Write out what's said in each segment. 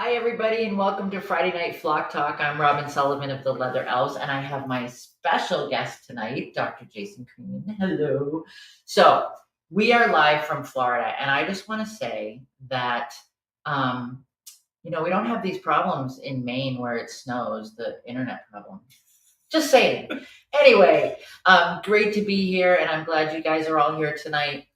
Hi, everybody, and welcome to Friday Night Flock Talk. I'm Robin Sullivan of the Leather Elves, and I have my special guest tonight, Dr. Jason Crean. Hello. So, we are live from Florida, and I just want to say that, we don't have these problems in Maine where it snows, the internet problem. Just saying. Anyway, great to be here, and I'm glad you guys are all here tonight.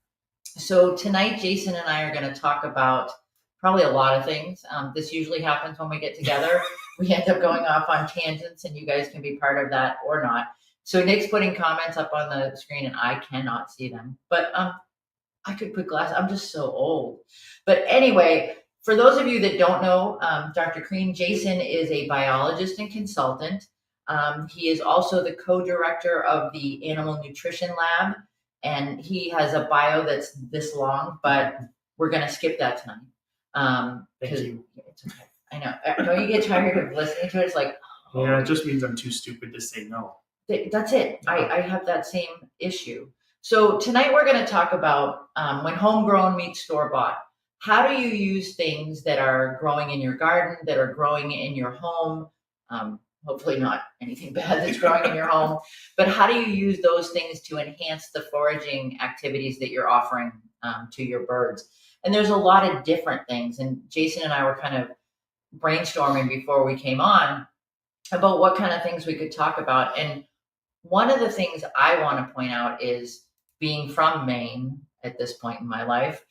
So, tonight, Jason and I are going to talk about probably a lot of things. This usually happens when we get together. We end up going off on tangents, and you guys can be part of that or not. So Nick's putting comments up on the screen, and I cannot see them. But I could put glasses. I'm just so old. But anyway, for those of you that don't know, Dr. Crean, Jason is a biologist and consultant. He is also the co-director of the Animal Nutrition Lab, and he has a bio that's this long, but we're going to skip that tonight. Thank you. It's okay. I know. Don't you get tired of listening to it? It's like, yeah, it just means I'm too stupid to say no. That's it. I have that same issue. So tonight we're going to talk about when homegrown meets store-bought. How do you use things that are growing in your garden, that are growing in your home? Hopefully not anything bad that's growing in your home, but how do you use those things to enhance the foraging activities that you're offering to your birds? And there's a lot of different things. And Jason and I were kind of brainstorming before we came on about what kind of things we could talk about. And one of the things I want to point out is being from Maine at this point in my life,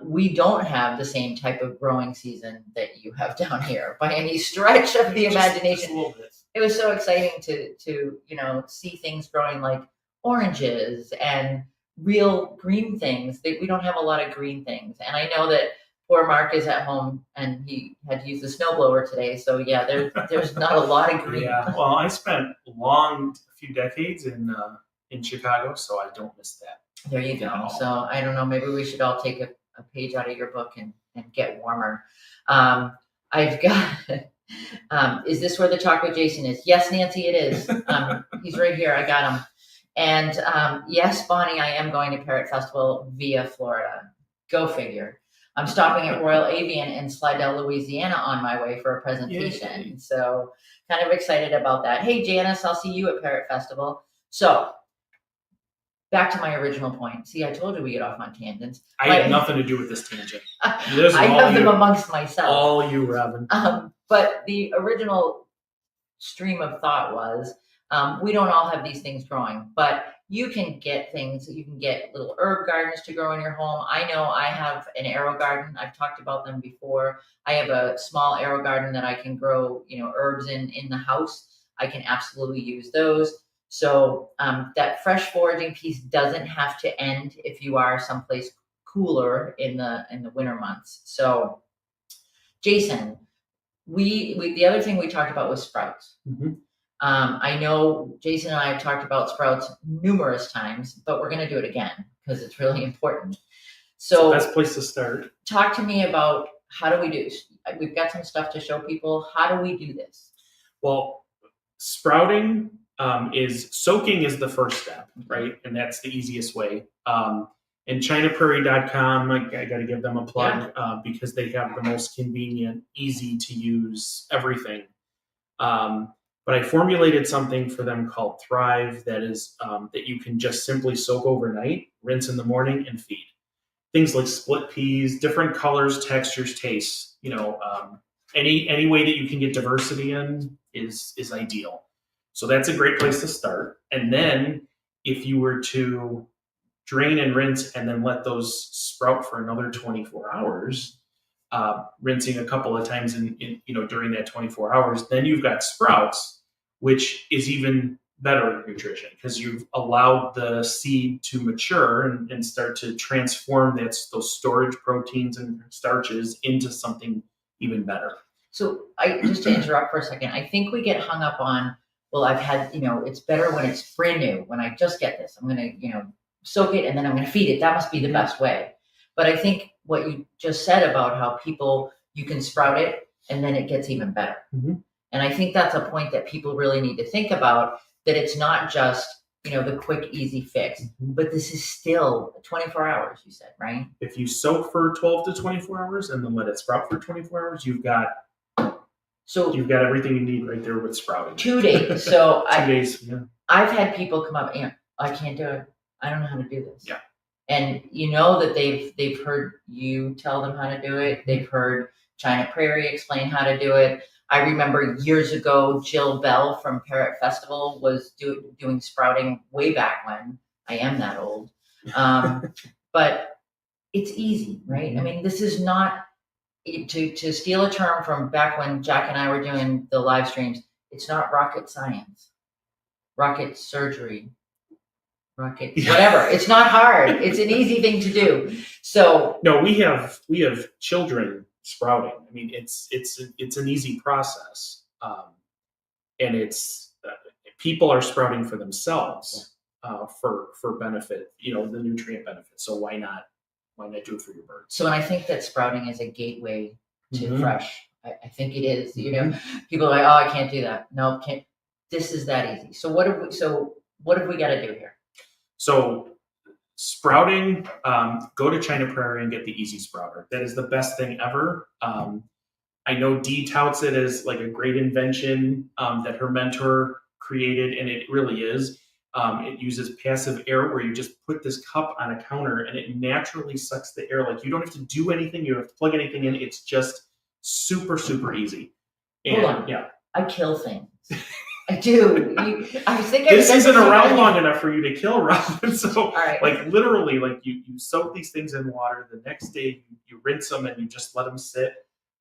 we don't have the same type of growing season that you have down here by any stretch of the imagination. Just a little bit. It was so exciting to see things growing like oranges and real green things. We don't have a lot of green things. And I know that poor Mark is at home and he had to use the snowblower today. So yeah, there's not a lot of green. Yeah, well, I spent a few decades in Chicago, so I don't miss that. There you go. So I don't know, maybe we should all take a page out of your book and get warmer. I've got, is this where the talk with Jason is? Yes, Nancy, it is. He's right here. I got him. And yes, Bonnie, I am going to Parrot Festival via Florida. Go figure. I'm stopping at Royal Avian in Slidell, Louisiana on my way for a presentation. Yay. So kind of excited about that. Hey, Janice, I'll see you at Parrot Festival. So back to my original point. See, I told you we get off on tangents. I had nothing to do with this tangent. I have them amongst myself. All you, Robin. But the original stream of thought was, we don't all have these things growing, but you can get things. You can get little herb gardens to grow in your home. I know I have an arrow garden. I've talked about them before. I have a small arrow garden that I can grow, herbs in the house. I can absolutely use those. So that fresh foraging piece doesn't have to end if you are someplace cooler in the winter months. So, Jason, we the other thing we talked about was sprouts. Mm-hmm. I know Jason and I have talked about sprouts numerous times, but we're going to do it again because it's really important. So best place to start. Talk to me about how do we do this? We've got some stuff to show people. How do we do this? Well, sprouting soaking is the first step, right? And that's the easiest way. And ChinaPrairie.com, I got to give them a plug because they have the most convenient, easy to use everything. But I formulated something for them called Thrive that is that you can just simply soak overnight, rinse in the morning, and feed. Things like split peas, different colors, textures, tastes. Any way that you can get diversity in is ideal. So that's a great place to start. And then if you were to drain and rinse and then let those sprout for another 24 hours, rinsing a couple of times in during that 24 hours, then you've got sprouts, which is even better nutrition because you've allowed the seed to mature and start to transform those storage proteins and starches into something even better. So just to interrupt for a second, I think we get hung up on, well, I've had, it's better when it's brand new. When I just get this, I'm going to, soak it and then I'm going to feed it. That must be the best way. But I think what you just said about how you can sprout it and then it gets even better. Mm-hmm. And I think that's a point that people really need to think about, that it's not just the quick, easy fix. Mhm. But this is still 24 hours, you said, right? If you soak for 12 to 24 hours and then let it sprout for 24 hours, you've got everything you need right there with sprouting. 2 days. So 2 days. Yeah. I've had people come up, I can't do it. I don't know how to do this. Yeah. And that they've heard you tell them how to do it. They've heard China Prairie explain how to do it. I remember years ago, Jill Bell from Parrot Festival was doing sprouting way back when. I am that old. But it's easy, right? I mean, this is not, to steal a term from back when Jack and I were doing the live streams, it's not rocket science, rocket surgery, whatever. It's not hard. It's an easy thing to do. So no, we have children sprouting. I mean, it's an easy process, and it's people are sprouting for themselves for benefit, the nutrient benefit. So why not do it for your birds? So, and I think that sprouting is a gateway to Mhm. fresh. I think it is. People are like, oh, I can't do that. No, can't. This is that easy. So what have we got to do here? So sprouting, go to China Prairie and get the Easy Sprouter. That is the best thing ever. I know Dee touts it as like a great invention that her mentor created, and it really is. It uses passive air where you just put this cup on a counter and it naturally sucks the air. Like you don't have to do anything. You don't have to plug anything in. It's just super, super easy. And, Hold on. Yeah. I kill things. I do. I think this isn't around long enough for you to kill, Robin. So, all right. like literally, like you soak these things in water. The next day, you rinse them and you just let them sit,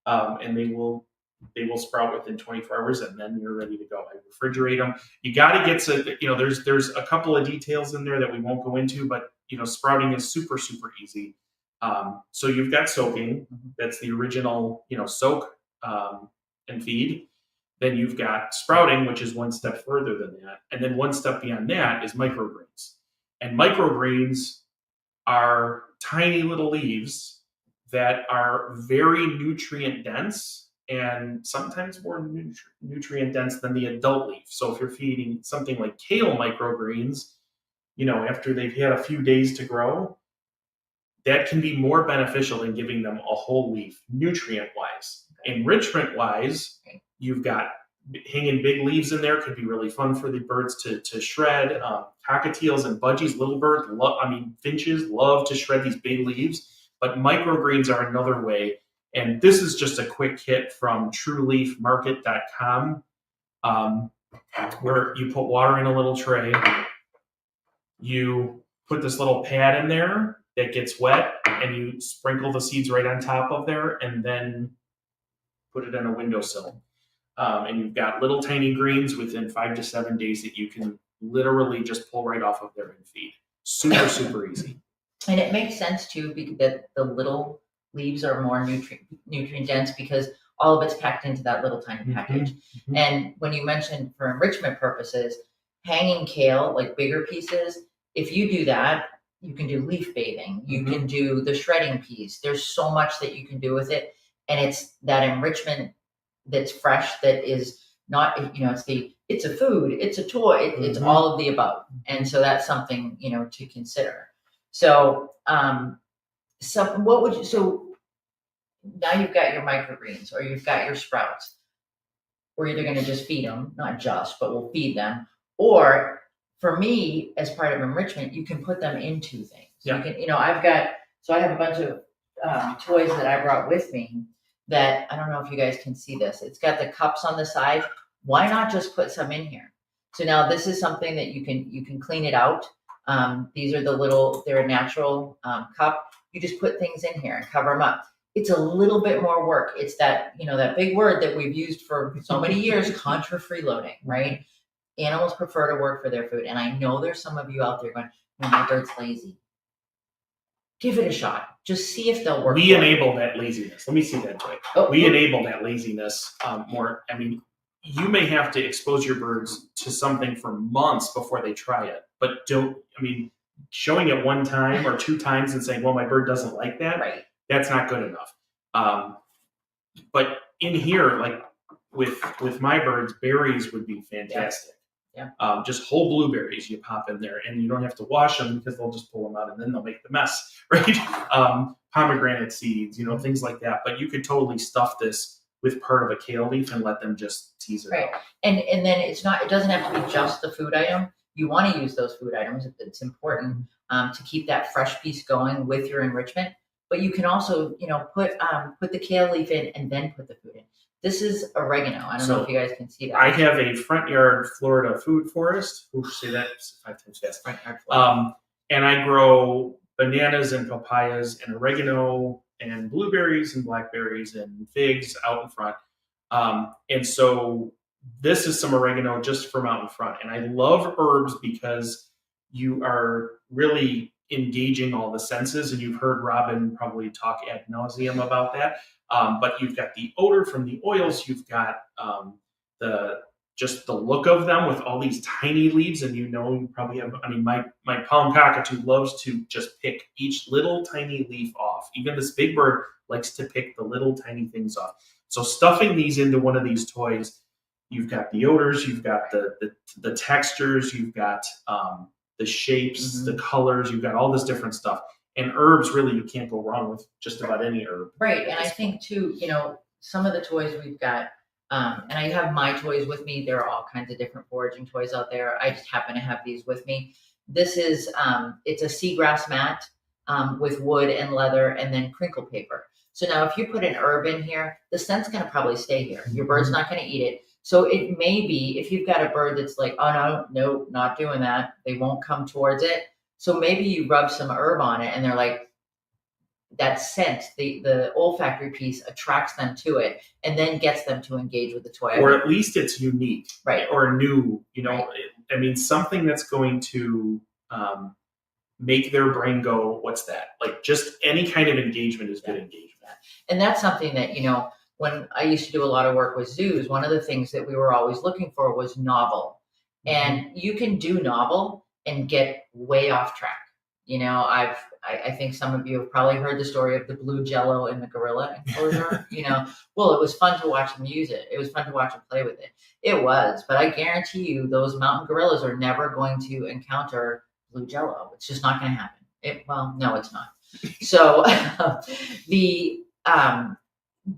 and they will sprout within 24 hours, and then you're ready to go. I refrigerate them. You got to get to there's a couple of details in there that we won't go into, but sprouting is super, super easy. So you've got soaking. That's the original soak and feed. Then you've got sprouting, which is one step further than that. And then one step beyond that is microgreens. And microgreens are tiny little leaves that are very nutrient dense and sometimes more nutrient dense than the adult leaf. So if you're feeding something like kale microgreens, after they've had a few days to grow, that can be more beneficial than giving them a whole leaf nutrient-wise. Enrichment-wise, you've got hanging big leaves in there. Could be really fun for the birds to shred. Cockatiels and budgies, little birds, finches love to shred these big leaves. But microgreens are another way. And this is just a quick hit from trueleafmarket.com, where you put water in a little tray. You put this little pad in there that gets wet, and you sprinkle the seeds right on top of there, and then put it on a windowsill. And you've got little tiny greens within 5 to 7 days that you can literally just pull right off of there and feed. Super, super easy. And it makes sense too, because the little leaves are more nutrient dense because all of it's packed into that little tiny package. Mm-hmm. And when you mentioned for enrichment purposes, hanging kale, like bigger pieces, if you do that, you can do leaf bathing. You can do the shredding piece. There's so much that you can do with it. And it's that enrichment that's fresh, that is not, it's a food, it's a toy, it's all of the above. And so that's something, to consider. So, so now you've got your microgreens or you've got your sprouts. We're either going to just feed them, not just, but we'll feed them. Or for me, as part of enrichment, you can put them into things. Yeah. You can, I have a bunch of toys that I brought with me that, I don't know if you guys can see this. It's got the cups on the side. Why not just put some in here? So now this is something that you can clean it out. These are they're a natural cup. You just put things in here and cover them up. It's a little bit more work. It's that, that big word that we've used for so many years, contra freeloading, right? Animals prefer to work for their food. And I know there's some of you out there going, my bird's lazy. Give it a shot. Just see if they'll work. We enable that laziness. Let me see that toy. We enable that laziness more. I mean, you may have to expose your birds to something for months before they try it. But showing it one time or 2 times and saying, well, my bird doesn't like that, right, that's not good enough. But in here, like with my birds, berries would be fantastic. Yeah. Just whole blueberries you pop in there, and you don't have to wash them because they'll just pull them out and then they'll make the mess, right? Pomegranate seeds, things like that. But you could totally stuff this with part of a kale leaf and let them just tease it Right. out. And then it doesn't have to be just the food item. You want to use those food items. It's important to keep that fresh piece going with your enrichment. But you can also, put the kale leaf in and then put the food in. This is oregano. I don't know if you guys can see that. I have a front yard Florida food forest. Say that 5 times fast. Front yard Florida. And I grow bananas and papayas and oregano and blueberries and blackberries and figs out in front. And so this is some oregano just from out in front. And I love herbs because you are really engaging all the senses. And you've heard Robin probably talk ad nauseum about that. But you've got the odor from the oils. You've got the look of them with all these tiny leaves. And you probably have, my palm cockatoo loves to just pick each little tiny leaf off. Even this big bird likes to pick the little tiny things off. So stuffing these into one of these toys, you've got the odors, you've got the textures, you've got the shapes, the colors, you've got all this different stuff. And herbs, really, you can't go wrong with just about any herb. Right. And I think, too, some of the toys we've got, and I have my toys with me. There are all kinds of different foraging toys out there. I just happen to have these with me. This is, it's a seagrass mat with wood and leather and then crinkle paper. So now if you put an herb in here, the scent's going to probably stay here. Your bird's not going to eat it. So it may be, if you've got a bird that's like, oh, no, not doing that, they won't come towards it. So maybe you rub some herb on it and they're like, that scent, the olfactory piece attracts them to it and then gets them to engage with the toy. Or at least it's unique. Right. Or new, Right. Something that's going to make their brain go, what's that? Like just any kind of engagement is good engagement. And that's something that, when I used to do a lot of work with zoos, one of the things that we were always looking for was novel. And you can do novel and get way off track. I think some of you have probably heard the story of the blue Jello and the gorilla enclosure. Well, it was fun to watch them use it. It was fun to watch them play with it. It was, but I guarantee you, those mountain gorillas are never going to encounter blue Jello. It's just not going to happen. No, it's not. So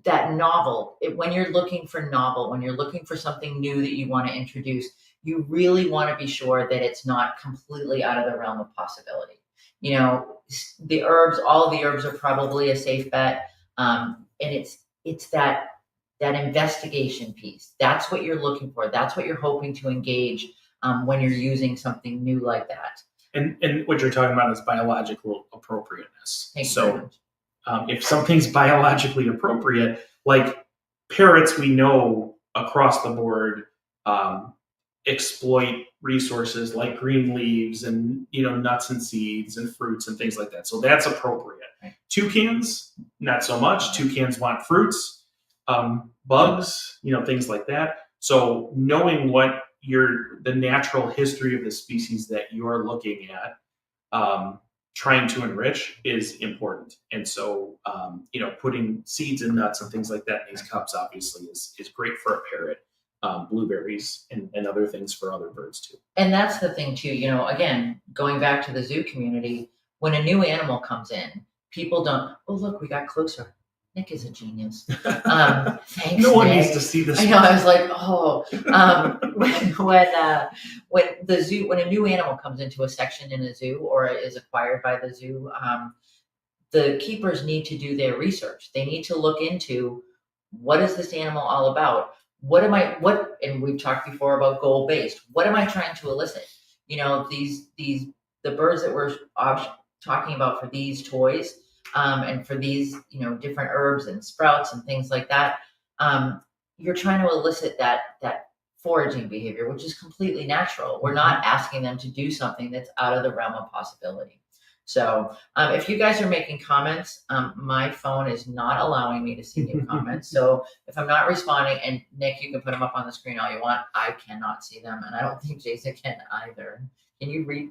that novel, when you're looking for novel, when you're looking for something new that you want to introduce, you really want to be sure that it's not completely out of the realm of possibility. The herbs, all of the herbs are probably a safe bet. And it's that investigation piece. That's what you're looking for. That's what you're hoping to engage when you're using something new like that. And what you're talking about is biological appropriateness. Thank you very much. If something's biologically appropriate, like parrots, we know across the board exploit resources like green leaves and nuts and seeds and fruits and things like that. So that's appropriate. Right. Toucans, not so much. Toucans want fruits, bugs, things like that. So knowing what the natural history of the species that you're looking at, trying to enrich is important. And so, putting seeds and nuts and things like that in these cups obviously is great for a parrot. Blueberries and other things for other birds too. And that's the thing too, again, going back to the zoo community, when a new animal comes in, people don't, oh, look, we got closer. Nick is a genius. Thanks, no one Nick. needs to see this. I know. I was like, when a new animal comes into a section in a zoo or is acquired by the zoo, the keepers need to do their research. They need to look into what is this animal all about? And we've talked before about goal-based. What am I trying to elicit? The birds that we're talking about for these toys, and for these, different herbs and sprouts and things like that, you're trying to elicit that foraging behavior, which is completely natural. We're not asking them to do something that's out of the realm of possibility. So if you guys are making comments, my phone is not allowing me to see new comments. So if I'm not responding, and Nick, you can put them up on the screen all you want, I cannot see them. And I don't think Jason can either. Can you read?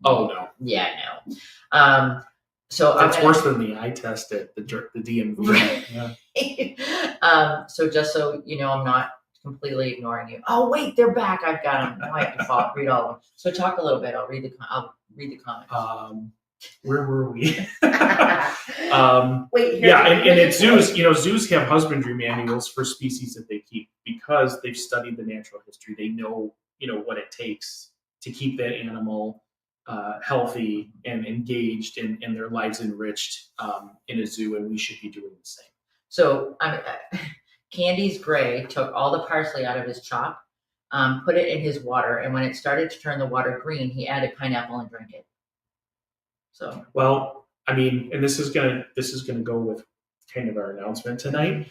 Oh, no. Yeah, no. So that's worse than the eye test at the DMV. Right. Yeah. So just so I'm not completely ignoring you. Oh wait, they're back. I've got them. Now I have to read all of them. So talk a little bit. I'll read the comments. Where were we? Wait, and at zoos, zoos have husbandry manuals for species that they keep because they've studied the natural history. They know, what it takes to keep that animal healthy and engaged and their lives enriched in a zoo, and we should be doing the same. So Candy's Gray took all the parsley out of his chop, put it in his water, and when it started to turn the water green, he added pineapple and drank it. So well, and this is gonna go with kind of our announcement tonight.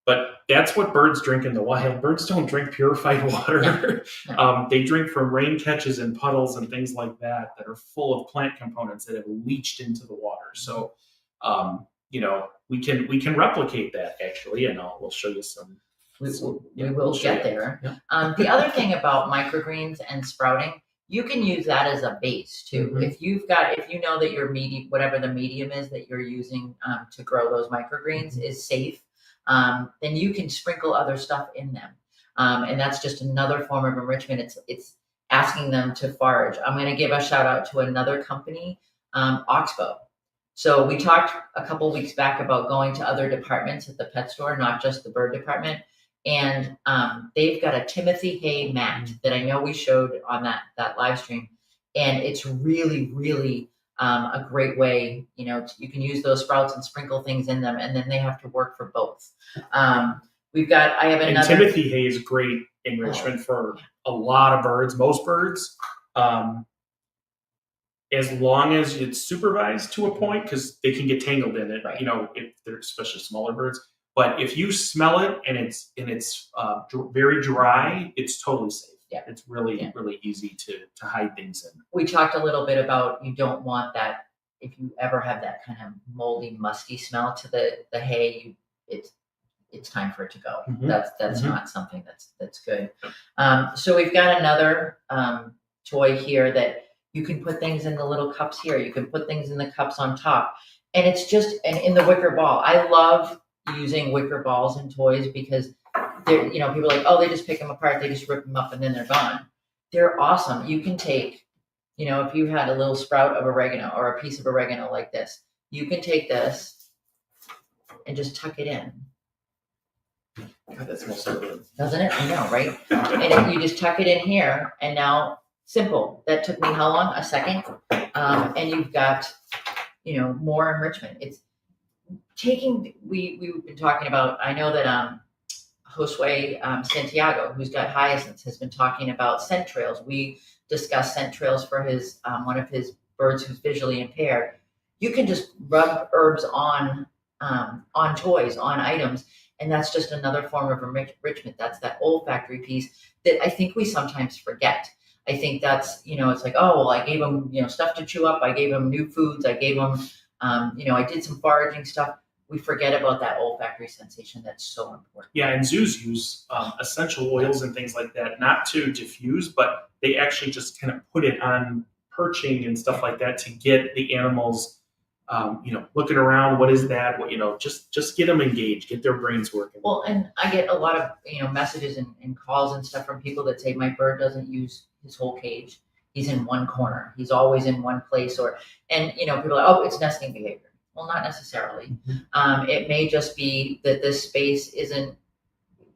But that's what birds drink in the wild. Birds don't drink purified water. No. They drink from rain catches and puddles and things like that are full of plant components that have leached into the water. So, we can replicate that actually, and we'll show you some. We will get there. Yeah. The other thing about microgreens and sprouting, you can use that as a base too. Mm-hmm. If you know that your medium, whatever the medium is that you're using to grow those microgreens is safe, then you can sprinkle other stuff in them, and that's just another form of enrichment. It's asking them to forage. I'm going to give a shout out to another company, Oxbow. So we talked a couple weeks back about going to other departments at the pet store, not just the bird department. And they've got a Timothy Hay mat that I know we showed on that live stream. And it's really, really a great way, you can use those sprouts and sprinkle things in them, and then they have to work for both. I have another. And Timothy Hay is great enrichment for a lot of birds, most birds. As long as it's supervised to a point, because they can get tangled in it, right. If they're especially smaller birds. But if you smell it and it's very dry, it's totally safe. Yeah, it's really really easy to hide things in. We talked a little bit about you don't want that. If you ever have that kind of moldy, musty smell to the hay, it's time for it to go. Mm-hmm. That's not something that's good. So we've got another toy here that you can put things in the little cups here. You can put things in the cups on top, and it's just in the wicker ball. I love using wicker balls in toys because they're, people are like, oh, they just pick them apart, they just rip them up and then they're gone. They're awesome. You can take, if you had a little sprout of oregano or a piece of oregano like this, you can take this and just tuck it in. God, that smells so good. Doesn't it? I know, right? And you just tuck it in here, and now simple. That took me how long? A second. And you've got, more enrichment. It's taking. We've been talking about. I know that Josue Santiago, who's got hyacinths, has been talking about scent trails. We discussed scent trails for his one of his birds who's visually impaired. You can just rub herbs on toys, on items, and that's just another form of enrichment. That's that olfactory piece that I think we sometimes forget. I think that's, it's like, oh, well, I gave them, stuff to chew up. I gave them new foods. I gave them, I did some foraging stuff. We forget about that olfactory sensation. That's so important. Yeah, and zoos use essential oils and things like that, not to diffuse, but they actually just kind of put it on perching and stuff like that to get the animals, looking around. What is that? Just get them engaged, get their brains working. Well, and I get a lot of, messages and calls and stuff from people that say my bird doesn't use his whole cage. He's in one corner. He's always in one place. People are like, oh, it's nesting behavior. Well, not necessarily. Mm-hmm. It may just be that this space isn't,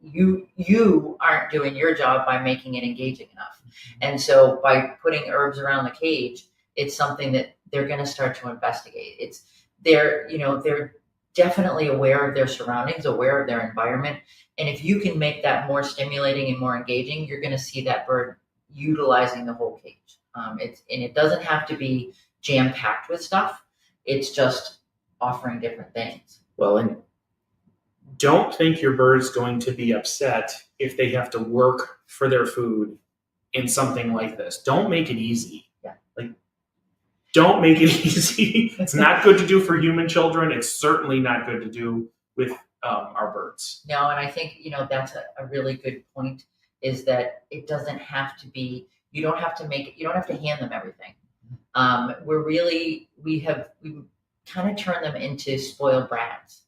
you aren't doing your job by making it engaging enough. Mm-hmm. And so by putting herbs around the cage, it's something that they're going to start to investigate. They're definitely aware of their surroundings, aware of their environment. And if you can make that more stimulating and more engaging, you're going to see that bird utilizing the whole cage. It doesn't have to be jam-packed with stuff. It's just offering different things. Well, and don't think your bird's going to be upset if they have to work for their food in something like this. Don't make it easy. Yeah. Don't make it easy. It's not good to do for human children. It's certainly not good to do with our birds. No, and I think, that's a really good point, is that it doesn't have to be, you don't have to hand them everything. We kind of turn them into spoiled brats.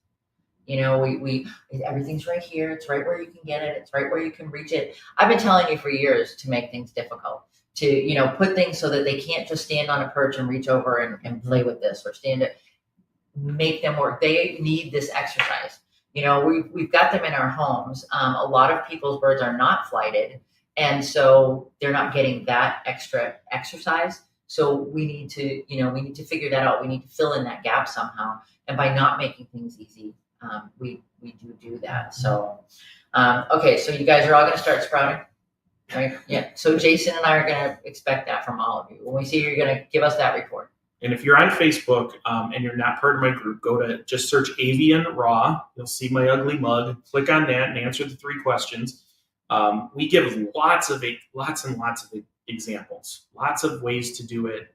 we everything's right here. It's right where you can get it. It's right where you can reach it. I've been telling you for years to make things difficult, to put things so that they can't just stand on a perch and reach over and play with this, or make them work. They need this exercise. We've got them in our homes. A lot of people's birds are not flighted, and so they're not getting that extra exercise. So we need to figure that out. We need to fill in that gap somehow. And by not making things easy, we do that. So, okay, so you guys are all going to start sprouting, right? Yeah. So Jason and I are going to expect that from all of you. When we see you're going to give us that report. And if you're on Facebook and you're not part of my group, just search Avian Raw. You'll see my ugly mug. Click on that and answer the 3 questions. We give lots and lots of examples, lots of ways to do it.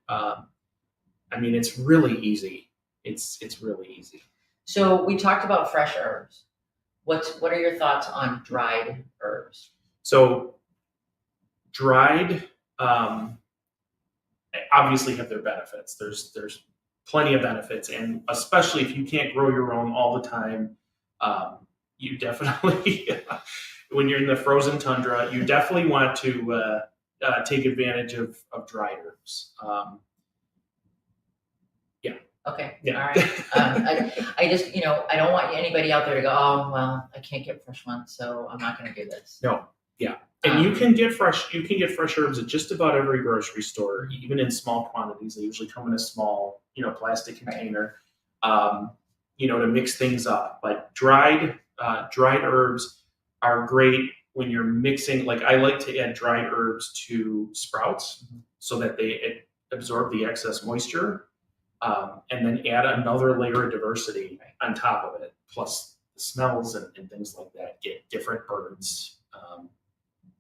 It's really easy. It's really easy. So we talked about fresh herbs. What are your thoughts on dried herbs? So dried obviously have their benefits. There's plenty of benefits, and especially if you can't grow your own all the time, you definitely when you're in the frozen tundra, you definitely want to take advantage of dried herbs. Okay. Yeah. All right. I just, I don't want anybody out there to go, oh, well, I can't get fresh ones, so I'm not going to do this. No. Yeah. And you can get fresh herbs at just about every grocery store, even in small quantities. They usually come in a small, plastic container, to mix things up. But dried herbs are great when you're mixing. Like, I like to add dried herbs to sprouts so that they absorb the excess moisture. And then add another layer of diversity on top of it, plus the smells and things like that. Get different birds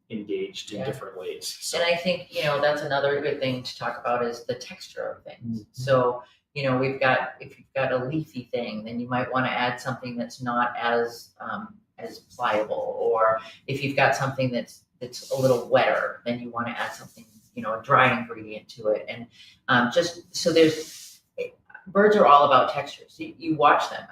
engaged in different ways. So. And I think, that's another good thing to talk about is the texture of things. So, if you've got a leafy thing, then you might want to add something that's not as pliable. Or if you've got something that's a little wetter, then you want to add something, a dry ingredient to it. And just so birds are all about textures. You watch them.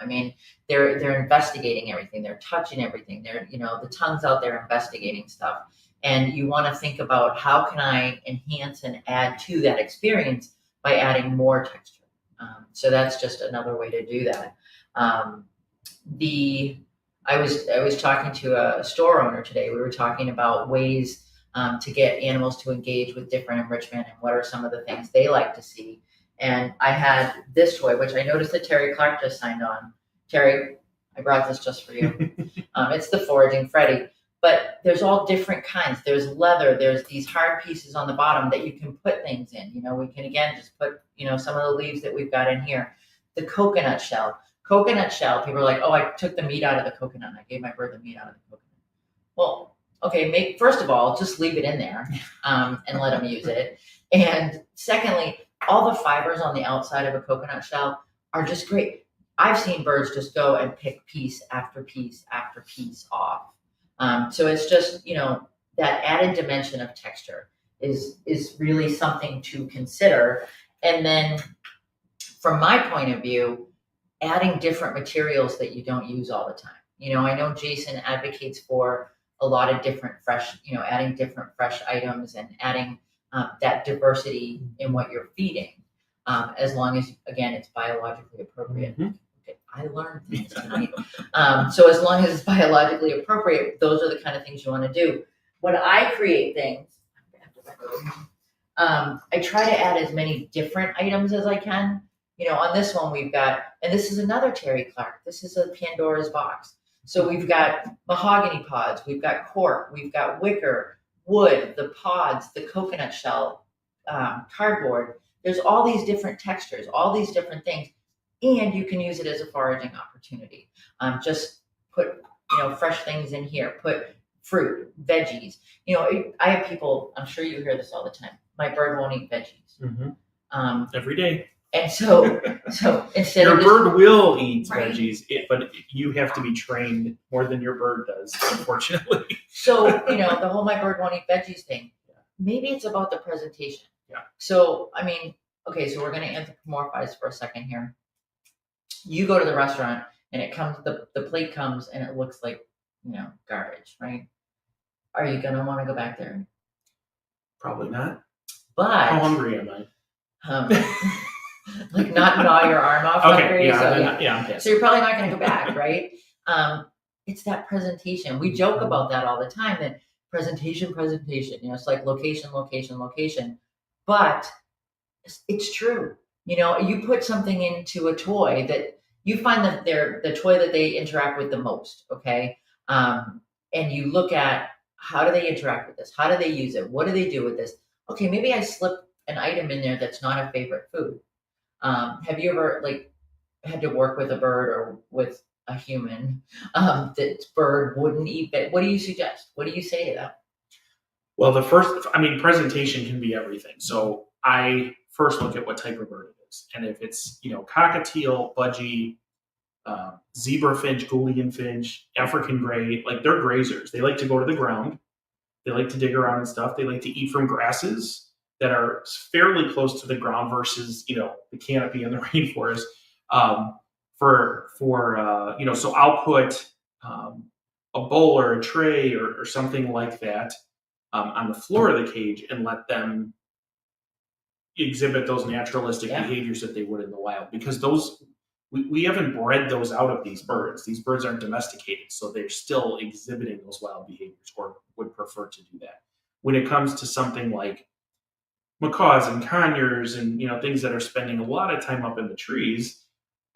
They're investigating everything. They're touching everything. They're, the tongue's out there investigating stuff. And you want to think about how can I enhance and add to that experience by adding more texture. So that's just another way to do that. I was talking to a store owner today. We were talking about ways to get animals to engage with different enrichment and what are some of the things they like to see. And I had this toy, which I noticed that Terry Clark just signed on. Terry, I brought this just for you. It's the Foraging Freddy. But there's all different kinds. There's leather. There's these hard pieces on the bottom that you can put things in. We can, again, just put, some of the leaves that we've got in here. The coconut shell. Coconut shell, people are like, oh, I took the meat out of the coconut. I gave my bird the meat out of the coconut. Well, okay, first of all, just leave it in there and let them use it. And secondly, all the fibers on the outside of a coconut shell are just great. I've seen birds just go and pick piece after piece after piece off. So it's just, that added dimension of texture is really something to consider. And then from my point of view, adding different materials that you don't use all the time. I know Jason advocates for a lot of different fresh, adding different fresh items and adding that diversity in what you're feeding, as long as, again, it's biologically appropriate. Okay, I learned things tonight. So as long as it's biologically appropriate, those are the kind of things you want to do. When I create things, I try to add as many different items as I can. On this one we've got, and this is another Terry Clark. This is a Pandora's box. So we've got mahogany pods, we've got cork, we've got wicker, wood, the pods, the coconut shell, cardboard. There's all these different textures, all these different things, and you can use it as a foraging opportunity. Just put, fresh things in here, put fruit, veggies. I have people, I'm sure you hear this all the time, my bird won't eat veggies. Every day. And so instead your of bird will eat right. veggies, but you have to be trained more than your bird does, unfortunately. So, the whole my bird won't eat veggies thing, maybe it's about the presentation. Yeah. So, okay, so we're going to anthropomorphize for a second here. You go to the restaurant and it comes, the plate comes and it looks like, garbage, right? Are you gonna want to go back there? Probably not. But how hungry am I? Like not gnaw your arm off. Okay, hungry, yeah, so, I'm so you're probably not going to go back, right? It's that presentation. We joke about that all the time. That presentation. It's like location. But it's true. You put something into a toy that you find that they're the toy that they interact with the most. Okay, and you look at how do they interact with this? How do they use it? What do they do with this? Okay, maybe I slip an item in there that's not a favorite food. Have you ever had to work with a bird or with a human that bird wouldn't eat it? What do you suggest? What do you say to them? Well, presentation can be everything. So I first look at what type of bird it is, and if it's cockatiel, budgie, zebra finch, Gouldian finch, African gray, like they're grazers. They like to go to the ground. They like to dig around and stuff. They like to eat from grasses that are fairly close to the ground versus the canopy in the rainforest. So I'll put a bowl or a tray or something like that on the floor of the cage and let them exhibit those naturalistic behaviors that they would in the wild, because those we haven't bred those out of these birds. These birds aren't domesticated, so they're still exhibiting those wild behaviors, or would prefer to do that. When it comes to something like macaws and conures and things that are spending a lot of time up in the trees,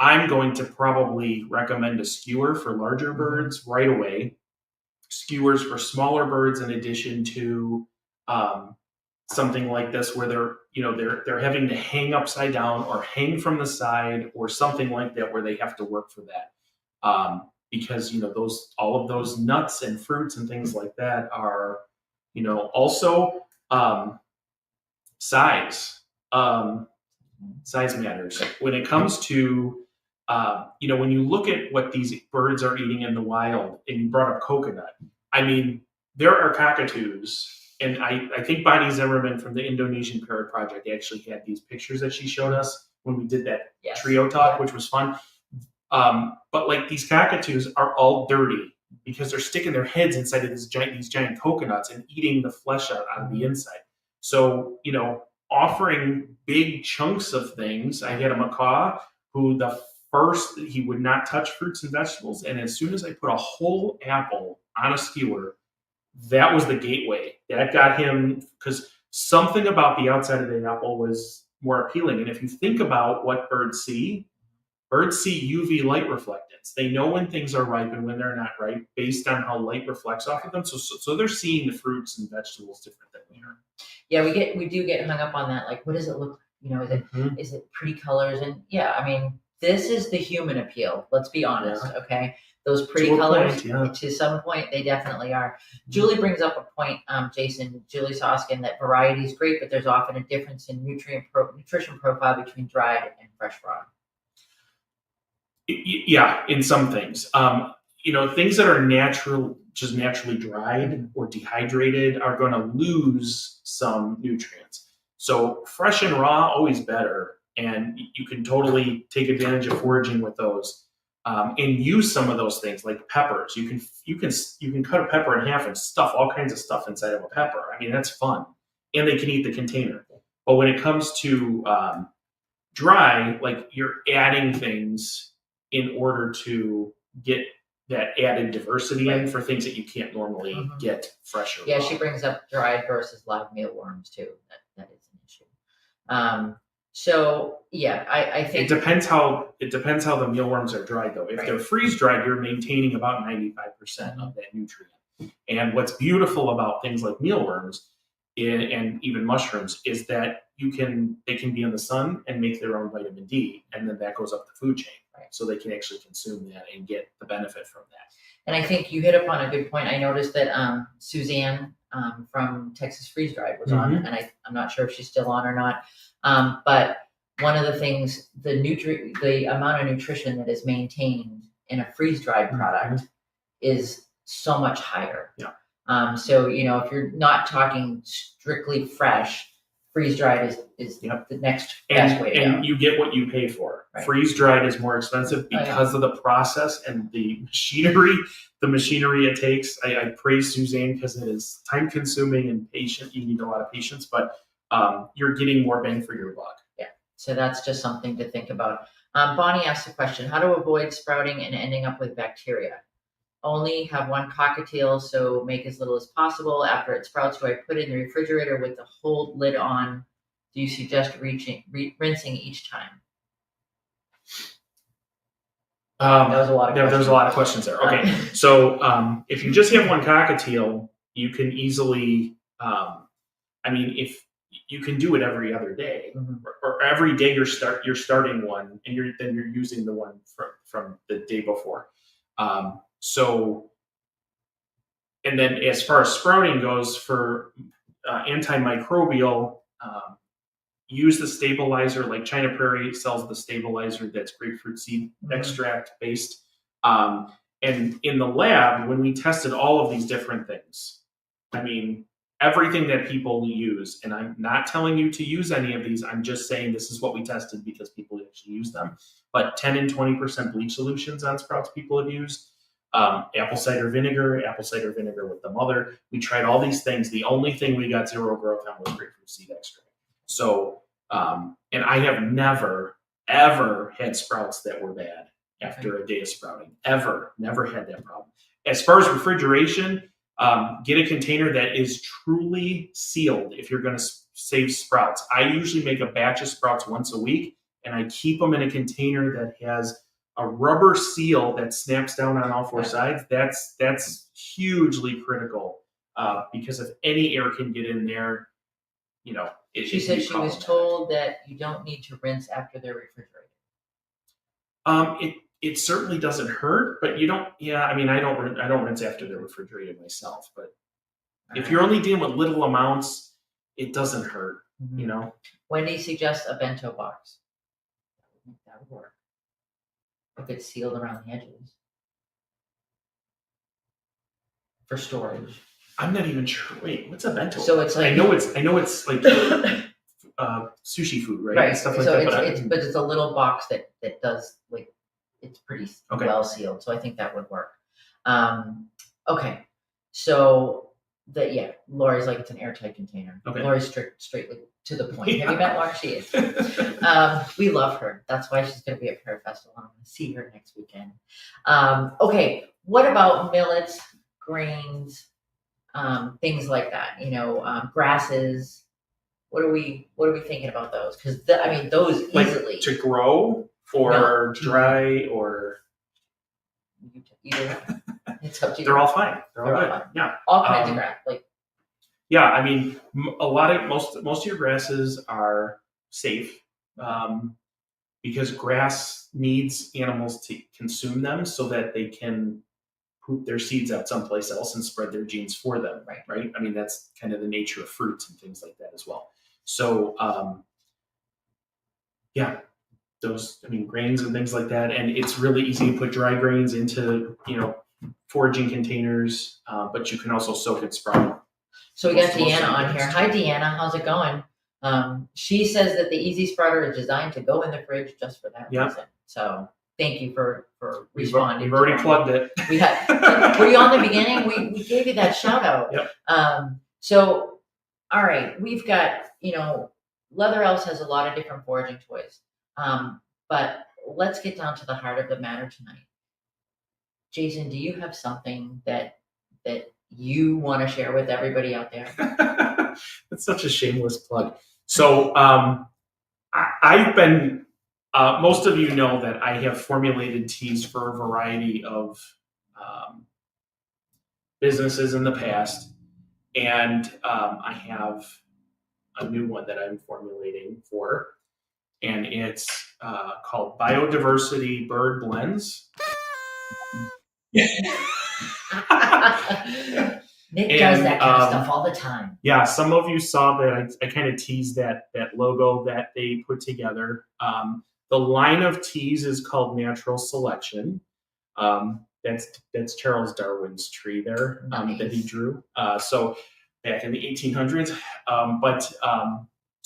I'm going to probably recommend a skewer for larger birds right away. Skewers for smaller birds, in addition to something like this where they're having to hang upside down or hang from the side or something like that, where they have to work for that, because all of those nuts and fruits and things like that are also size. Size matters when it comes to when you look at what these birds are eating in the wild, and you brought up coconut. There are cockatoos, and I think Bonnie Zimmerman from the Indonesian Parrot Project actually had these pictures that she showed us when we did that trio talk, which was fun. But like these cockatoos are all dirty because they're sticking their heads inside of these giant coconuts and eating the flesh out of the inside. So, offering big chunks of things. I had a macaw who he would not touch fruits and vegetables. And as soon as I put a whole apple on a skewer, that was the gateway. That got him, because something about the outside of the apple was more appealing. And if you think about what birds see UV light reflectance. They know when things are ripe and when they're not ripe based on how light reflects off of them. So they're seeing the fruits and vegetables different than we are. Yeah, we do get hung up on that. Like, what does it look like? Is it pretty colors? And this is the human appeal. Let's be honest, okay? Those pretty colors, to some point, they definitely are. Julie brings up a point, Julie Soskin, that variety is great, but there's often a difference in nutrition profile between dried and fresh raw. Yeah, in some things. Things that are just naturally dried or dehydrated are going to lose some nutrients. So fresh and raw, always better. And you can totally take advantage of foraging with those, and use some of those things like peppers. You can cut a pepper in half and stuff all kinds of stuff inside of a pepper. That's fun, and they can eat the container. But when it comes to dry, like you're adding things in order to get that added diversity in for things that you can't normally get fresh or raw. She brings up dried versus live mealworms too. That is an issue. I think it depends how the mealworms are dried though. If they're freeze dried, you're maintaining about 95% of that nutrient. And what's beautiful about things like mealworms and even mushrooms is that they can be in the sun and make their own vitamin D, and then that goes up the food chain. So they can actually consume that and get the benefit from that. And I think you hit upon a good point. I noticed that Suzanne from Texas Freeze Dried was on, and I'm not sure if she's still on or not. But one of the things, the amount of nutrition that is maintained in a freeze dried product is so much higher. Yeah. So if you're not talking strictly fresh freeze dried is Yep. the next best way to go. And you get what you pay for. Right. Freeze dried is more expensive because of the process and the machinery. The machinery it takes. I praise Suzanne because it is time consuming and patient. You need a lot of patience, but you're getting more bang for your buck. Yeah. So that's just something to think about. Bonnie asked a question: how to avoid sprouting and ending up with bacteria? Only have one cockatiel, so make as little as possible. After it sprouts, do I put it in the refrigerator with the whole lid on? Do you suggest rinsing each time? That was a lot of questions. There's a lot of questions there. Okay, so if you just have one cockatiel, you can easily, if you can do it every other day, or every day you're starting one, and you're using the one from the day before. And then as far as sprouting goes, for antimicrobial, use the stabilizer. Like China Prairie sells the stabilizer that's grapefruit seed extract based. And in the lab, when we tested all of these different things, everything that people use, and I'm not telling you to use any of these, I'm just saying this is what we tested because people actually use them. But 10 and 20% bleach solutions on sprouts people have used. Apple cider vinegar with the mother. We tried all these things. The only thing we got zero growth on was grapefruit seed extract. So, and I have never, ever had sprouts that were bad after a day of sprouting. Never had that problem. As far as refrigeration, get a container that is truly sealed if you're going to save sprouts. I usually make a batch of sprouts once a week, and I keep them in a container that has a rubber seal that snaps down on all four sides. That's hugely critical because if any air can get in there, she said she was told that you don't need to rinse after they're refrigerated. It certainly doesn't hurt, but you don't. Yeah, I don't rinse after they're refrigerated myself. But if you're only dealing with little amounts, it doesn't hurt. Wendy suggests a bento box. That would work if it's sealed around the edges for storage. I'm not even sure. Wait, what's a bento? So it's like I know it's like sushi food, right? Right. And stuff like so that. But it's a little box that does it's pretty well sealed. So I think that would work. Okay. So Lori's like it's an airtight container. Okay. Lori's straight to the point. Have you met Laura? She is. We love her. That's why she's going to be at Pear Festival. I'm going to see her next weekend. Okay. What about millets, grains, things like that? Grasses. What are we thinking about those? Because those easily to grow or dry or either. It's up to you. They're all fine. They're all good. Fine. Yeah. All kinds of grass. Most of your grasses are safe because grass needs animals to consume them so that they can poop their seeds out someplace else and spread their genes for them. Right. That's kind of the nature of fruits and things like that as well. So, those, grains and things like that. And it's really easy to put dry grains into, foraging containers, but you can also soak and sprout. So we got Deanna on here. Hi, Deanna. How's it going? She says that the Easy Sprouter is designed to go in the fridge just for that reason. So thank you for responding. We've already plugged it. We had. Were you on the beginning? We gave you that shout out. Yep. So, all right, we've got, Leather Elves has a lot of different foraging toys. But let's get down to the heart of the matter tonight. Jason, do you have something that you want to share with everybody out there? That's such a shameless plug. So I've been, most of you know that I have formulated teas for a variety of businesses in the past. And I have a new one that I'm formulating for. And it's called Biodiversity Bird Blends. Nick does that kind of stuff all the time. Yeah, some of you saw that I kind of teased that logo that they put together. The line of teas is called Natural Selection. That's Charles Darwin's tree there that he drew. So back in the 1800s.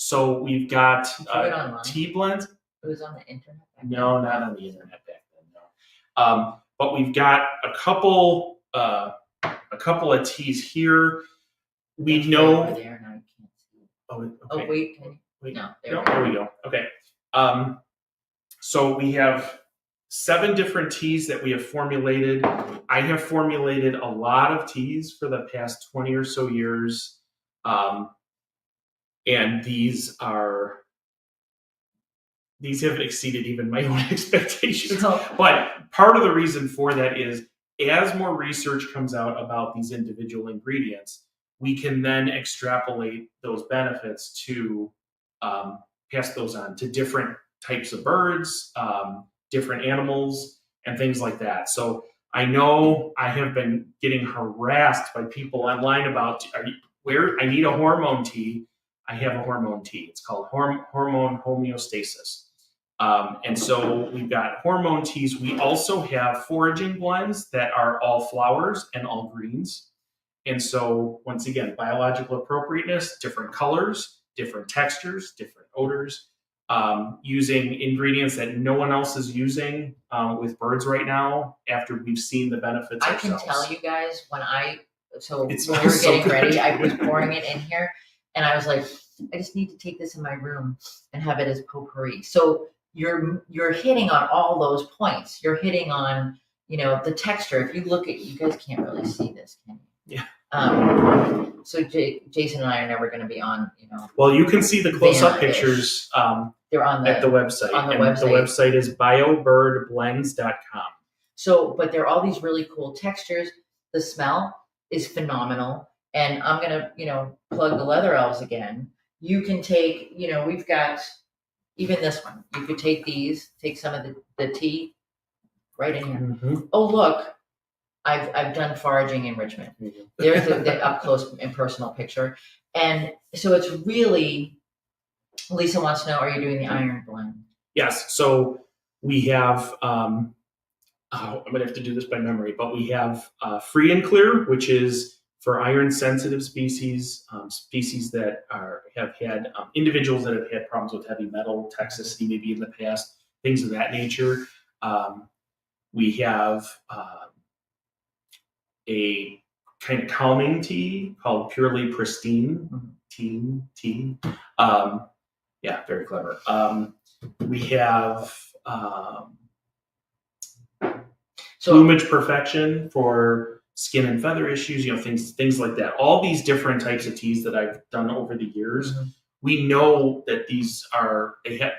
So we've got Did you do it online? tea blends. It was on the internet. No, not on the internet back then. No. But we've got a couple of teas here. We know. Over there, now you can't see. Oh, okay. Oh wait. Wait. No, There we go. Okay. So we have 7 different teas that we have formulated. I have formulated a lot of teas for the past 20 or so years. And these have exceeded even my own expectations. But part of the reason for that is as more research comes out about these individual ingredients, we can then extrapolate those benefits to pass those on to different types of birds, different animals, and things like that. So I know I have been getting harassed by people online about where I need a hormone tea. I have a hormone tea. It's called hormone homeostasis. And so we've got hormone teas. We also have foraging blends that are all flowers and all greens. And so once again, biological appropriateness, different colors, different textures, different odors, using ingredients that no one else is using with birds right now after we've seen the benefits I ourselves. can tell you guys when we It were smells so getting ready, good. I was pouring it in here and I was like, I just need to take this in my room and have it as potpourri. So you're hitting on all those points. You're hitting on, the texture. If you look at, you guys can't really see this, can you? Yeah. So Jason and I are never going to be on, Well, you can see the close-up Vanish. pictures they're on at the website. on the and website. The website is biobirdblends.com. So, but there are all these really cool textures. The smell is phenomenal. And I'm going to, plug the Leather Elves again. You can take, we've got even this one. You could take some of the tea right in here. Mm-hmm. Oh, look, I've done foraging enrichment. Mm-hmm. There's the up close and personal picture. And so it's really, Lisa wants to know, are you doing the iron blend? Yes. So we have, I'm going to have to do this by memory, but we have Free and Clear, which is for iron sensitive species, species that have had individuals that have had problems with heavy metal, toxicity maybe in the past, things of that nature. We have a kind of calming tea called Purely Pristine tea. Yeah, very clever. We have Plumage Perfection for skin and feather issues, things like that. All these different types of teas that I've done over the years, we know that these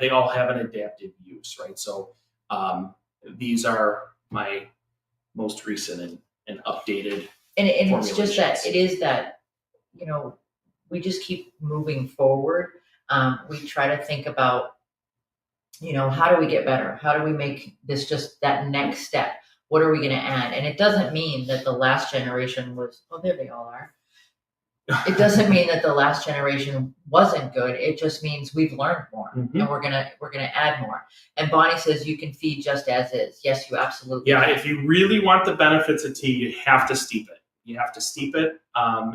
they all have an adaptive use, right? So these are my most recent and updated. And it's just that it is that, we just keep moving forward. We try to think about, how do we get better? How do we make this just that next step? What are we going to add? And it doesn't mean that the last generation was, oh, there they all are. It doesn't mean that the last generation wasn't good. It just means we've learned more, and we're gonna add more. And Bonnie says you can feed just as is. Yes, you absolutely. Yeah, can. if you really want the benefits of tea, you have to steep it.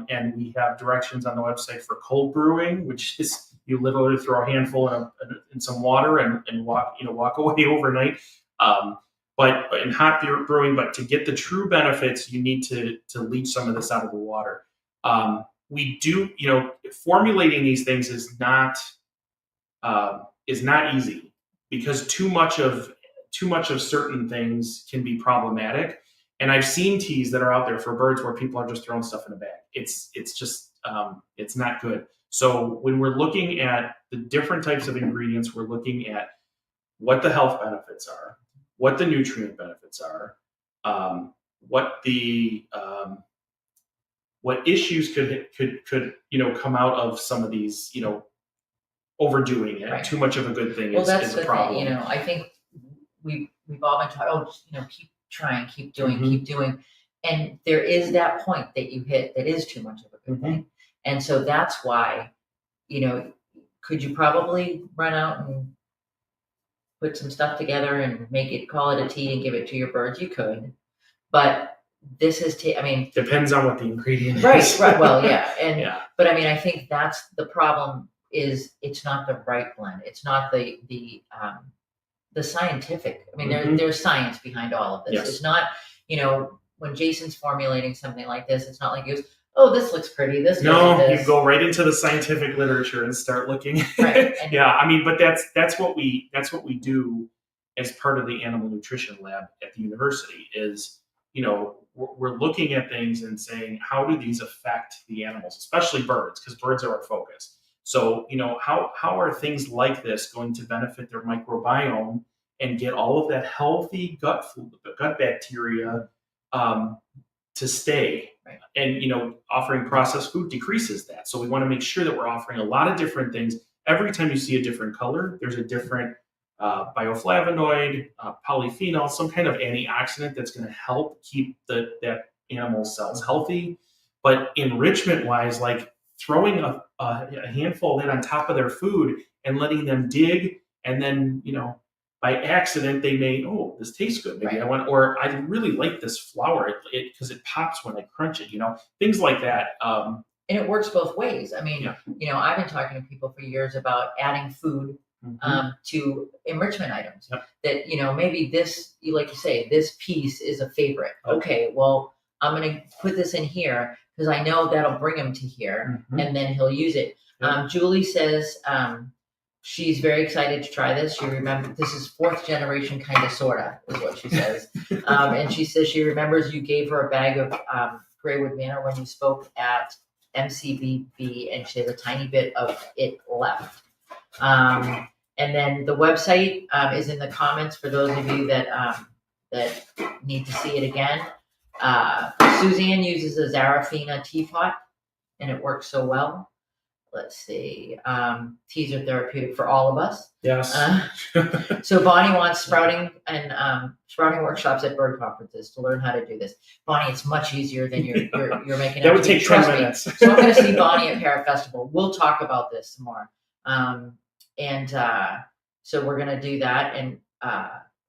And we have directions on the website for cold brewing, which is you literally throw a handful in some water and walk away overnight. But in hot brewing, but to get the true benefits, you need to leach some of this out of the water. We do, formulating these things is not easy because too much of certain things can be problematic. And I've seen teas that are out there for birds where people are just throwing stuff in a bag. It's just it's not good. So when we're looking at the different types of ingredients, we're looking at what the health benefits are, what the nutrient benefits are, what the what issues could come out of some of these, overdoing it. Right. Too much of a good thing is a problem. Thing, I think we've all been taught, keep trying, keep doing, keep doing. And there is that point that you hit that is too much of a good thing. And so that's why, could you probably run out and put some stuff together and call it a tea and give it to your birds? You could, but this is depends on what the ingredient is. Right. Well, yeah. But I think that's the problem it's not the right blend. It's not the scientific. I mean, there's science behind all of this. Yes. It's not, when Jason's formulating something like this, it's not like he goes, oh, this looks pretty. This No, this. you go right into the scientific literature and start looking. Right. Yeah, I mean, but that's what we do as part of the animal nutrition lab at the university. Is we're looking at things and saying, how do these affect the animals, especially birds, because birds are our focus. So, how are things like this going to benefit their microbiome and get all of that healthy gut bacteria to stay? Right. And, offering processed food decreases that. So we want to make sure that we're offering a lot of different things. Every time you see a different color, there's a different bioflavonoid, polyphenol, some kind of antioxidant that's going to help keep that animal cells healthy. But enrichment-wise, like throwing a handful of that on top of their food and letting them dig, and then, by accident, they may, oh, this tastes good. Maybe right. or I really like this flour because it pops when I crunch it, things like that. And it works both ways. I mean, I've been talking to people for years about adding food to enrichment items. Yep. That, maybe this, like you say, this piece is a favorite. Okay, well, I'm going to put this in here because I know that'll bring him to here, and then he'll use it. Yep. Julie says, she's very excited to try this. She remembers this is 4th generation, kind of, sorta, is what she says. And she says she remembers you gave her a bag of Greywood Manor when you spoke at MCBB, and she has a tiny bit of it left. And then the website is in the comments for those of you that need to see it again. Suzanne uses a Zarafina teapot, and it works so well. Let's see. Teas are therapeutic for all of us. Yes. So Bonnie wants sprouting workshops at bird conferences to learn how to do this. Bonnie, it's much easier than you're making. That would take 10 minutes. So I'm going to see Bonnie at Parrot Festival. We'll talk about this some more. So we're going to do that. And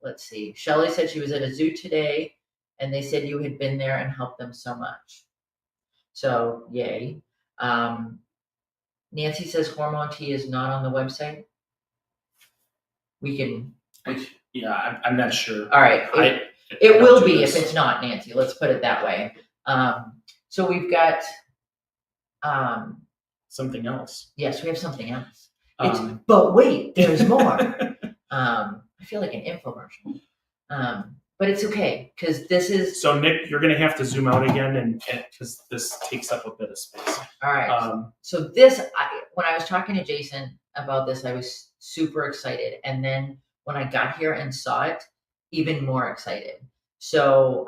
let's see. Shelley said she was at a zoo today, and they said you had been there and helped them so much. So yay. Nancy says hormone tea is not on the website. We can. Yeah, I'm not sure. All right. It will be if it's not, Nancy. Let's put it that way. So we've got something else. Yes, we have something else. But wait, there's more. I feel like an infomercial. But it's okay because this is. So Nick, you're going to have to zoom out again, and because this takes up a bit of space. All right. So this, when I was talking to Jason about this, I was super excited, and then when I got here and saw it, even more excited. So,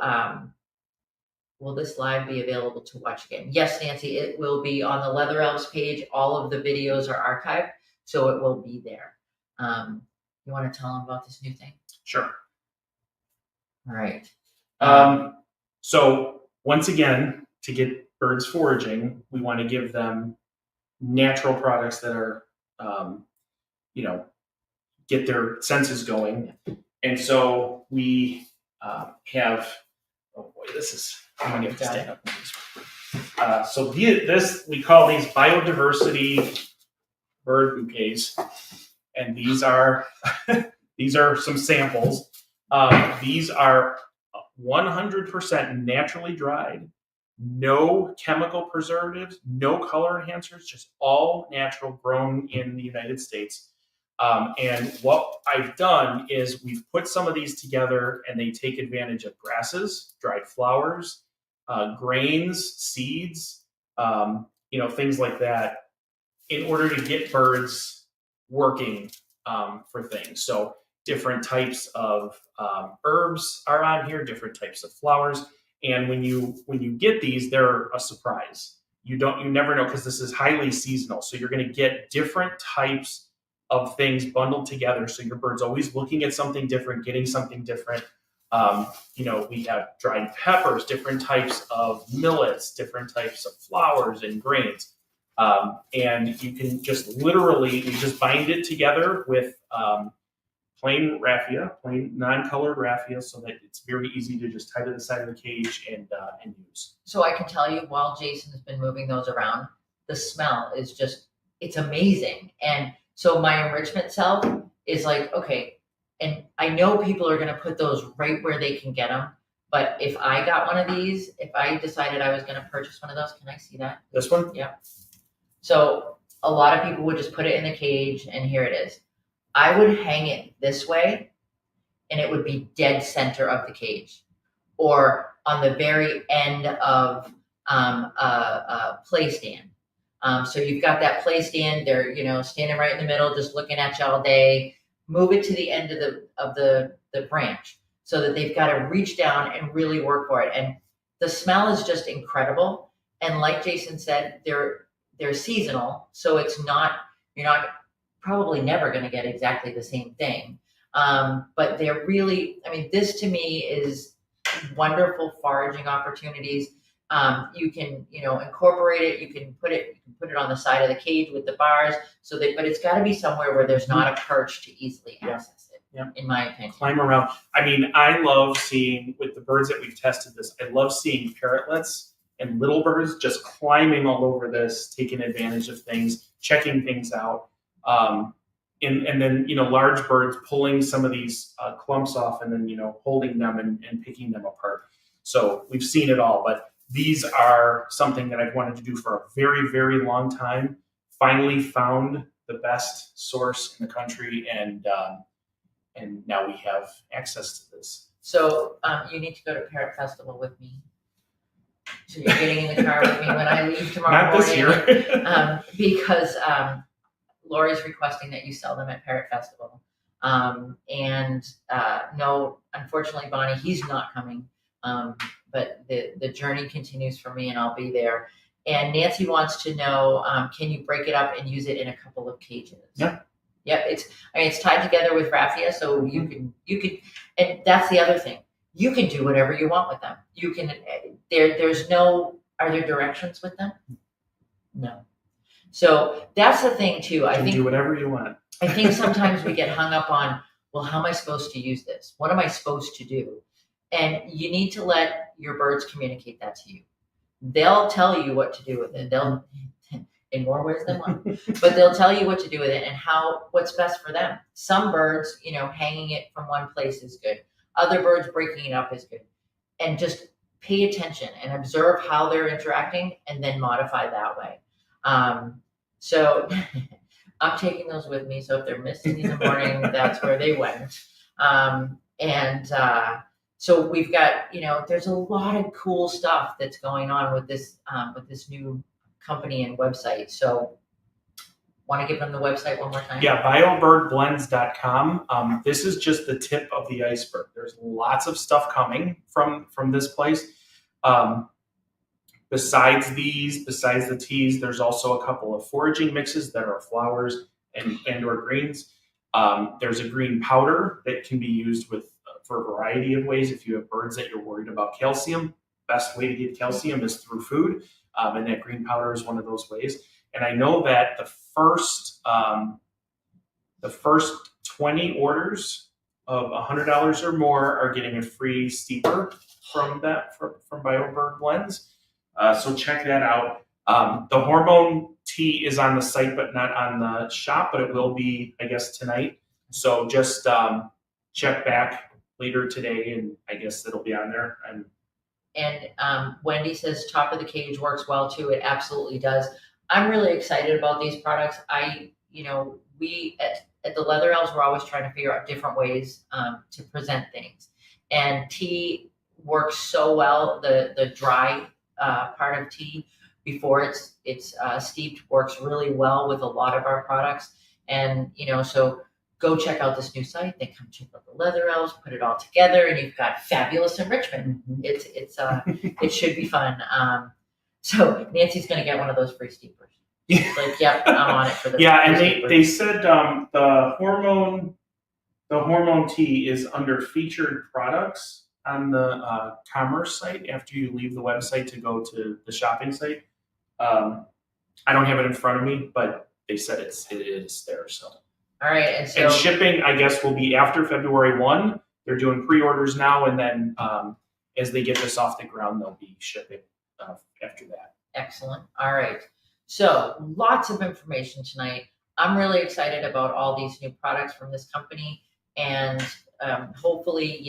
will this live be available to watch again? Yes, Nancy, it will be on the Leather Elves page. All of the videos are archived, so it will be there. You want to tell them about this new thing? Sure. All right. So once again, to get birds foraging, we want to give them natural products that are, get their senses going. And so we have, oh boy, this is, I'm going to have to stand up. So this, we call these biodiversity bird bouquets. And these are, these are some samples. These are 100% naturally dried, no chemical preservatives, no color enhancers, just all natural, grown in the United States. And what I've done is we've put some of these together, and they take advantage of grasses, dried flowers, grains, seeds, things like that, in order to get birds working for things. So different types of herbs are on here, different types of flowers. And when you get these, they're a surprise. You never know, because this is highly seasonal. So you're going to get different types of things bundled together. So your bird's always looking at something different, getting something different. We have dried peppers, different types of millets, different types of flours and grains. And you can just literally, you just bind it together with plain raffia, plain non-colored raffia, so that it's very easy to just tie to the side of the cage and use. So I can tell you, while Jason has been moving those around, the smell is just it's amazing. And so my enrichment self is like, okay, and I know people are going to put those right where they can get them. But if I got one of these, if I decided I was going to purchase one of those, can I see that? This one? Yeah. So a lot of people would just put it in the cage, and here it is. I would hang it this way, and it would be dead center of the cage, or on the very end of a play stand. So you've got that play stand. They're standing right in the middle, just looking at you all day. Move it to the end of the branch so that they've got to reach down and really work for it. And the smell is just incredible. And like Jason said, they're seasonal, so you're not probably never going to get exactly the same thing. But they're really, this to me is wonderful foraging opportunities. You can, incorporate it. You can put it on the side of the cage with the bars, but it's got to be somewhere where there's not a perch to easily access it. Yeah. In my opinion. Climb around. I love seeing, with the birds that we've tested this, I love seeing parrotlets and little birds just climbing all over this, taking advantage of things, checking things out. And then, large birds pulling some of these clumps off and then, holding them and picking them apart. So we've seen it all, but these are something that I've wanted to do for a very, very long time. Finally found the best source in the country, and now we have access to this. So you need to go to Parrot Festival with me. So you're getting in the car with me when I leave tomorrow morning. Not this year. Because Lori's requesting that you sell them at Parrot Festival. No, unfortunately, Bonnie, he's not coming. But the journey continues for me, and I'll be there. And Nancy wants to know, can you break it up and use it in a couple of cages? Yeah. Yep. It's tied together with raffia, so you can, and that's the other thing. You can do whatever you want with them. You can, are there directions with them? No. So that's the thing too. I think do whatever you want. I think sometimes we get hung up on, well, how am I supposed to use this? What am I supposed to do? And you need to let your birds communicate that to you. They'll tell you what to do with it. They'll, in more ways than one, but they'll tell you what to do with it and what's best for them. Some birds, hanging it from one place is good. Other birds breaking it up is good. And just pay attention and observe how they're interacting and then modify that way. So I'm taking those with me. So if they're missing in the morning, that's where they went. So we've got, there's a lot of cool stuff that's going on with this new company and website. So want to give them the website one more time? Yeah, biobirdblends.com. This is just the tip of the iceberg. There's lots of stuff coming from this place. Besides the teas, there's also a couple of foraging mixes that are flowers and or greens. There's a green powder that can be used for a variety of ways. If you have birds that you're worried about calcium, best way to get calcium is through food. And that green powder is one of those ways. And I know that the first 20 orders of $100 or more are getting a free steeper from BioBird Blends. So check that out. The hormone tea is on the site, but not on the shop, but it will be, I guess, tonight. So just check back later today, and I guess it'll be on there. And Wendy says top of the cage works well too. It absolutely does. I'm really excited about these products. We at the Leather Elves, we're always trying to figure out different ways to present things. And tea works so well. The dry part of tea before it's steeped works really well with a lot of our products. And so go check out this new site. Then come check out the Leather Elves, put it all together, and you've got fabulous enrichment. Mm-hmm. It should be fun. So Nancy's going to get one of those free steepers. Like, yep, I'm on it for the yeah. And they said the hormone tea is under featured products on the commerce site after you leave the website to go to the shopping site. I don't have it in front of me, but they said it is there. So. All right, and shipping, I guess, will be after February 1. They're doing pre-orders now, and then as they get this off the ground, they'll be shipping after that. Excellent. All right. So lots of information tonight. I'm really excited about all these new products from this company, and hopefully,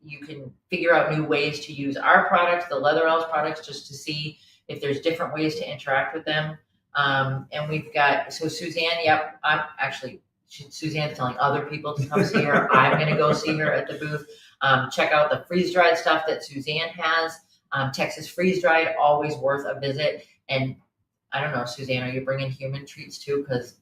you can figure out new ways to use our products, the Leather Elves products, just to see if there's different ways to interact with them. And we've got, so Suzanne, yep, I'm actually, Suzanne's telling other people to come see her. I'm going to go see her at the booth. Check out the freeze-dried stuff that Suzanne has. Texas freeze-dried, always worth a visit. And I don't know, Suzanne, are you bringing human treats too? Because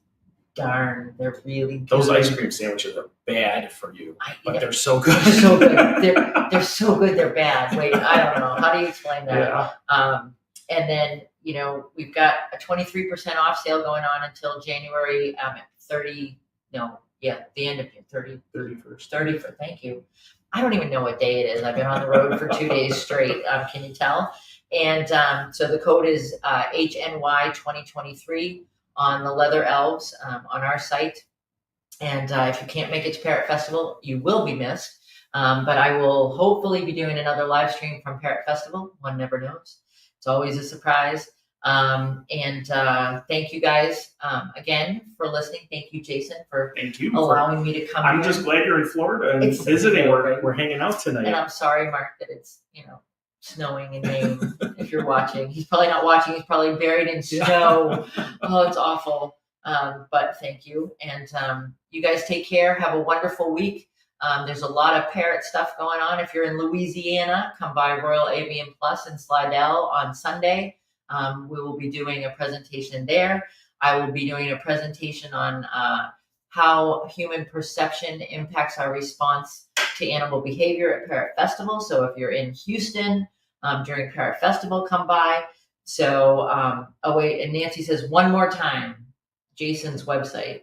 darn, they're really good. Those ice cream sandwiches are bad for you, but they're so good. They're so good. They're so good. They're bad. Wait, I don't know. How do you explain that? Yeah. And then, we've got a 23% off sale going on until January 30. No, yeah, the end of 31st. 31st. Thank you. I don't even know what day it is. I've been on the road for 2 days straight. Can you tell? And so the code is HNY 2023 on the Leather Elves on our site. And if you can't make it to Parrot Festival, you will be missed. But I will hopefully be doing another live stream from Parrot Festival. One never knows. It's always a surprise. And thank you guys again for listening. Thank you, Jason, for allowing me to come. I'm just glad you're in Florida and visiting. We're hanging out tonight. And I'm sorry, Mark, that it's snowing in Maine. If you're watching, he's probably not watching. He's probably buried in snow. Oh, it's awful. But thank you, and you guys take care. Have a wonderful week. There's a lot of parrot stuff going on. If you're in Louisiana, come by Royal Avian Plus in Slidell on Sunday. We will be doing a presentation there. I will be doing a presentation on how human perception impacts our response to animal behavior at Parrot Festival. So if you're in Houston during Parrot Festival, come by. So, oh wait, and Nancy says one more time, Jason's website.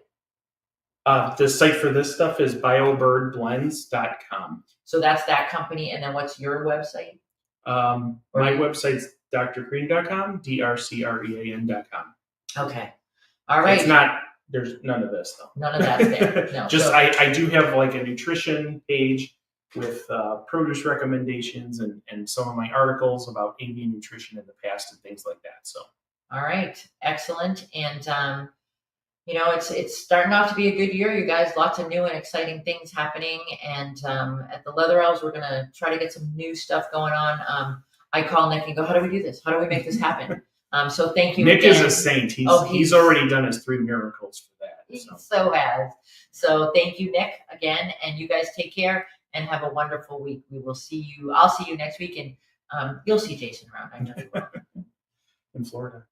The site for this stuff is biobirdblends.com. So that's that company. And then what's your website? My website's drcrean.com, drcrean.com. Okay. All right. It's not, there's none of this though. None of that's there. No. Just, I do have like a nutrition page with produce recommendations and some of my articles about avian nutrition in the past and things like that. So. All right. Excellent. And, it's starting off to be a good year, you guys. Lots of new and exciting things happening. And at the Leather Elves, we're going to try to get some new stuff going on. I call Nick and go, how do we do this? How do we make this happen? So thank you. Nick again. is a saint. He's already done his 3 miracles for that. He so has. So thank you, Nick, again. And you guys take care and have a wonderful week. We will see you. I'll see you next week. And you'll see Jason around. I know you will. In Florida.